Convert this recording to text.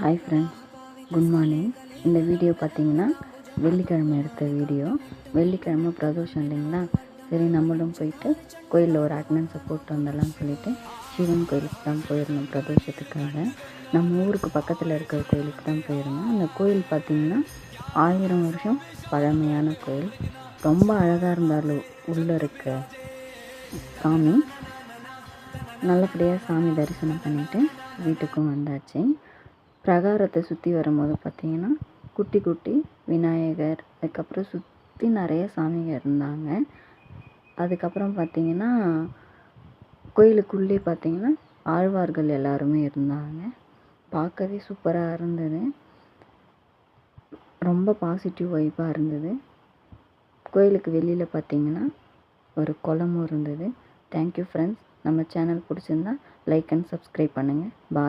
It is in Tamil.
Hi friends, good morning. இந்த வீடியோ பார்த்தீங்கன்னா வெள்ளிக்கிழமை எடுத்த வீடியோ. வெள்ளிக்கிழமை பிரதோஷம் இல்லைங்களா, சரி நம்மளும் போயிட்டு கோயிலில் ஒரு அட்டண்டன்ஸை போட்டு வந்துடலாம்னு சொல்லிட்டு சிவன் கோயிலுக்கு தான் போயிருந்தோம் பிரதோஷத்துக்காக. நம்ம ஊருக்கு பக்கத்தில் இருக்கிற கோயிலுக்கு தான் போயிருந்தோம். அந்த கோயில் பார்த்திங்கன்னா 1000 வருஷம் பழமையான கோயில். ரொம்ப அழகாக இருந்தாலும் உள்ளே இருக்க சாமி. நல்லபடியாக சாமி தரிசனம் பண்ணிவிட்டு வீட்டுக்கும் வந்தாச்சு. பிரகாரத்தை சுற்றி வரும்போது பார்த்திங்கன்னா குட்டி குட்டி விநாயகர், அதுக்கப்புறம் சுற்றி நிறைய சாமிங்க இருந்தாங்க. அதுக்கப்புறம் பார்த்திங்கன்னா கோயிலுக்குள்ளே பார்த்திங்கன்னா ஆழ்வார்கள் எல்லாருமே இருந்தாங்க. பார்க்கவே சூப்பராக இருந்தது. ரொம்ப பாசிட்டிவ் வைப்பாக இருந்தது. கோயிலுக்கு வெளியில் பார்த்திங்கன்னா ஒரு குளமும் இருந்தது. Thank you friends. நம்ம சேனல் பிடிச்சிருந்தா லைக் அண்ட் சப்ஸ்கிரைப் பண்ணுங்கள். பாய்.